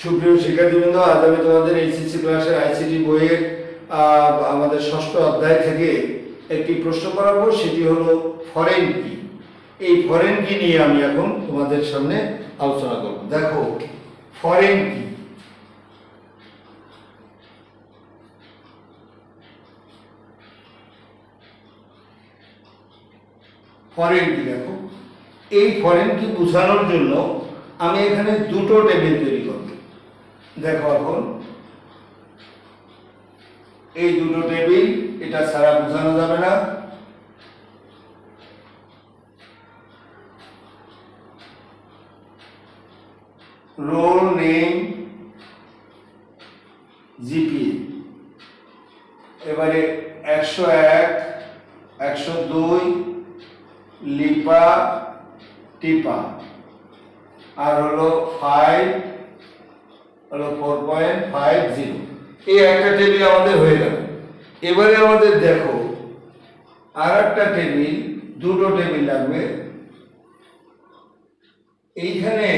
সুপ্রিয় শিক্ষার্থীবৃন্দ, আজ আমি তোমাদের এইচএসসি ক্লাসের আইসিটি বইয়ের আমাদের ষষ্ঠ অধ্যায় থেকে একটি প্রশ্ন করাবো। সেটি হলো ফরেন কি। এই ফরেন কি নিয়ে আমি এখন তোমাদের সামনে আলোচনা করব। দেখো, ফরেন কি। ফরেন কি, দেখো, এই ফরেন কি বোঝানোর জন্য আমি এখানে দুটো টেবিল তৈরি করব। দেখো, এখন এই দুটো টেবিল, এটা ছাড়া বোঝানো যাবে না। রোল নেম, জিপিএ, এবারে 101, 102, লিপা টিপা, আর হলো 5 হলো 4.50। এই একটা টেবিল আমাদের হয়ে গেল। এবারে আমাদের দেখো আর একটা টেবিল, দুটো টেবিল লাগবে। এইখানে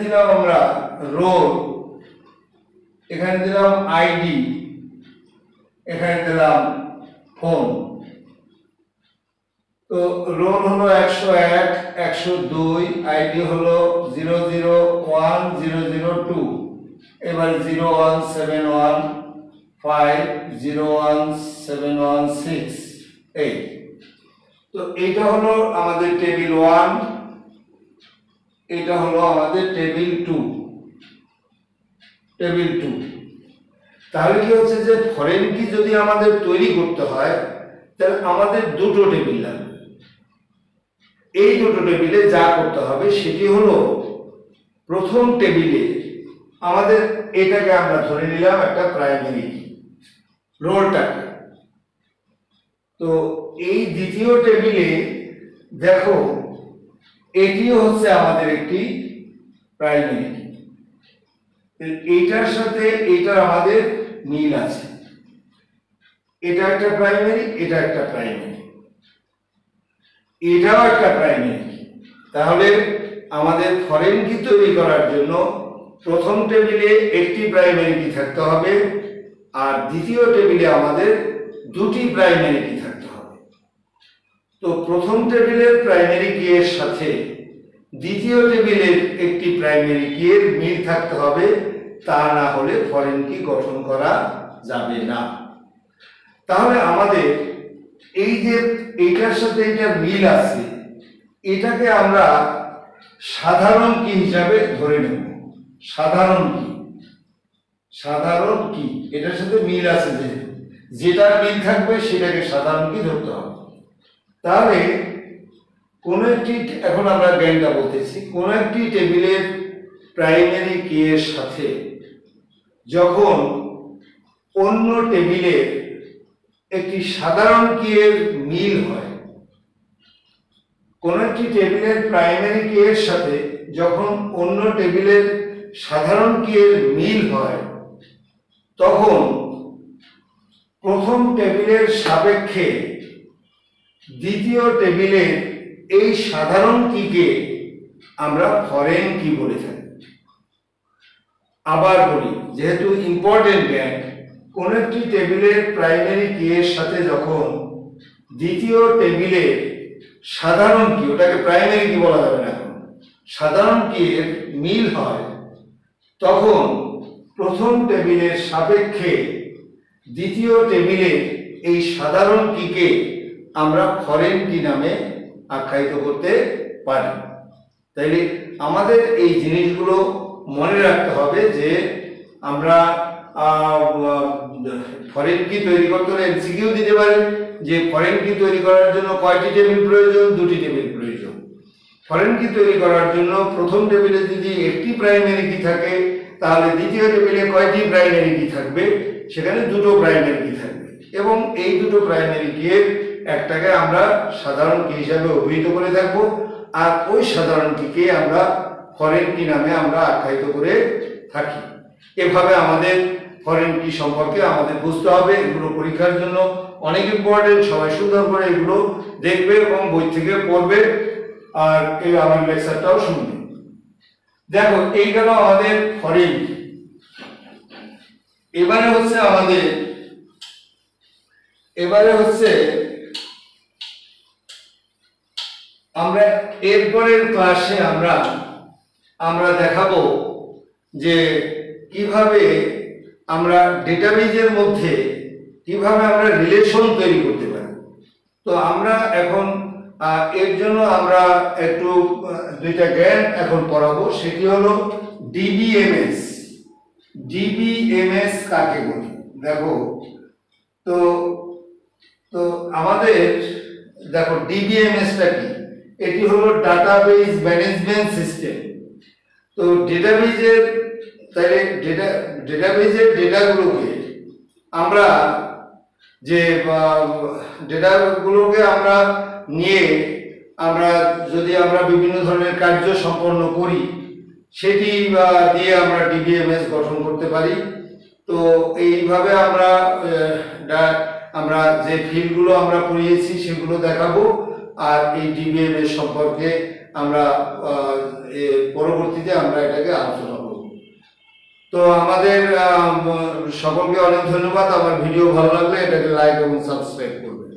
দিলাম আমরা রোল, এখানে দিলাম আইডি, এখানে দিলাম ফোন। তো রোল হলো 101, 102, আইডি হলো 001002, এবার 017150176। তো এইটা হলো আমাদের টেবিল 1, এটা হলো আমাদের টেবিল 2। তাহলে কি হচ্ছে যে ফরেন কি যদি আমাদের তৈরি করতে হয় তাহলে আমাদের দুটো টেবিল লাগবে। এই দুটো টেবিলে যা করতে হবে সেটি হলো, প্রথম টেবিলে আমাদের এটাকে আমরা ধরে নিলাম একটা প্রাইমারি কি, রোলটাকে। তো এই দ্বিতীয় টেবিলে দেখো এটিও হচ্ছে আমাদের একটি প্রাইমারি কি। এইটার সাথে এইটার আমাদের মিল আছে। এটা একটা প্রাইমারি, এটা একটা প্রাইমারি, এটাও একটা প্রাইমারি। তাহলে আমাদের ফরেন কি তৈরি করার জন্য প্রথম টেবিলে একটি প্রাইমারি কি থাকতে হবে, আর দ্বিতীয় টেবিলে আমাদের দুটি প্রাইমারি কি থাকতে হবে। তো প্রথম টেবিলের প্রাইমারি কি এর সাথে দ্বিতীয় টেবিলের একটি প্রাইমারি কি এর মিল থাকতে হবে, তা না হলে ফরেন কি গঠন করা যাবে না। তাহলে আমাদের এই যে এইটার সাথে এইটার মিল আছে, এটাকে আমরা সাধারণ কি হিসাবে ধরে নেব। সাধারণ কি, এটার সাথে মিল আছে, যেটার মিল থাকবে সেটাকে সাধারণ কি ধরতে হবে। তাহলে কোন একটি, এখন আমরা জ্ঞানটা বলতেছি, কোন একটি টেবিলের প্রাইমারি কি এর সাথে যখন অন্য টেবিলের একটি সাধারণ কি এর মিল হয়, কোন একটি টেবিলের প্রাইমারি কি এর সাথে যখন অন্য টেবিলের সাধারণ কি এর মিল হয়, তখন প্রথম টেবিলের সাপেক্ষে দ্বিতীয় টেবিলের এই সাধারণ কিকে আমরা ফরেন কি বলে থাকি। আবার বলি, যেহেতু ইম্পর্টেন্ট জ্ঞান, কোন একটি টেবিলের প্রাইমারি কি এর সাথে যখন দ্বিতীয় টেবিলের সাধারণ কি, ওটাকে প্রাইমারি কি বলা যাবে না, সাধারণ কি এর মিল হয়, তখন প্রথম টেবিলের সাপেক্ষে দ্বিতীয় টেবিলের এই সাধারণ কিকে আমরা ফরেন কি নামে আখ্যায়িত করতে পারি। তাইলে আমাদের এই জিনিসগুলো মনে রাখতে হবে যে আমরা ফরেন কি তৈরি করতে হলে এমসিকিউ দিতে পারে যে ফরেন কি তৈরি করার জন্য কয়টি টেবিল প্রয়োজন, দুটি টেবিল প্রয়োজন। ফরেন কি তৈরি করার জন্য প্রথম টেবিলে যদি একটি প্রাইমারি কি থাকে, তাহলে দ্বিতীয় টেবিলে কয়টি প্রাইমারি কি থাকবে, সেখানে দুটো প্রাইমারি কি থাকবে, এবং এই দুটো প্রাইমারি কি এর একটাকে আমরা সাধারণ কি হিসাবে অভিহিত করে থাকবো, আর ওই সাধারণ কিকে আমরা ফরেন কি নামে আমরা আখ্যায়িত করে থাকি। এভাবে আমাদের ফরেন কি সম্পর্কে আমাদের বুঝতে হবে। এগুলো পরীক্ষার জন্য অনেক ইম্পর্টেন্ট। সবাই সুন্দর করে এগুলো দেখবে এবং বই থেকে পড়বে, আর এই আমার লেকচারটাও শুনবে। দেখো এই গেল আমাদের ফরেন। এবারে হচ্ছে আমরা এরপরের ক্লাসে আমরা দেখাবো যে কিভাবে আমরা ডেটাবেজের মধ্যে কিভাবে আমরা রিলেশন তৈরি করতে পারি। তো আমরা এখন এর জন্য আমরা একটু দুইটা জ্ঞান এখন পড়াবো, সেটি হলো ডিবিএমএস। ডিবিএমএস কাকে বলি দেখো, তো তো আমাদের দেখো ডিবিএমএসটা কি, এটি হলো ডাটাবেজ ম্যানেজমেন্ট সিস্টেম। তো ডেটাবেজের ডেটাগুলোকে আমরা ডেটাগুলোকে আমরা নিয়ে যদি আমরা বিভিন্ন ধরনের কার্য সম্পন্ন করি, সেটি দিয়ে আমরা ডিবিএমএস গঠন করতে পারি। তো এইভাবে আমরা যে ফিল্ডগুলো আমরা পড়িয়েছি সেগুলো দেখাবো, আর এই ডিবিএমএস সম্পর্কে আমরা পরবর্তীতে আমরা এটাকে আলোচনা করব। তো আমাদের সকলকে অনেক ধন্যবাদ। আমার ভিডিও ভালো লাগলে এটাকে লাইক এবং সাবস্ক্রাইব করবেন।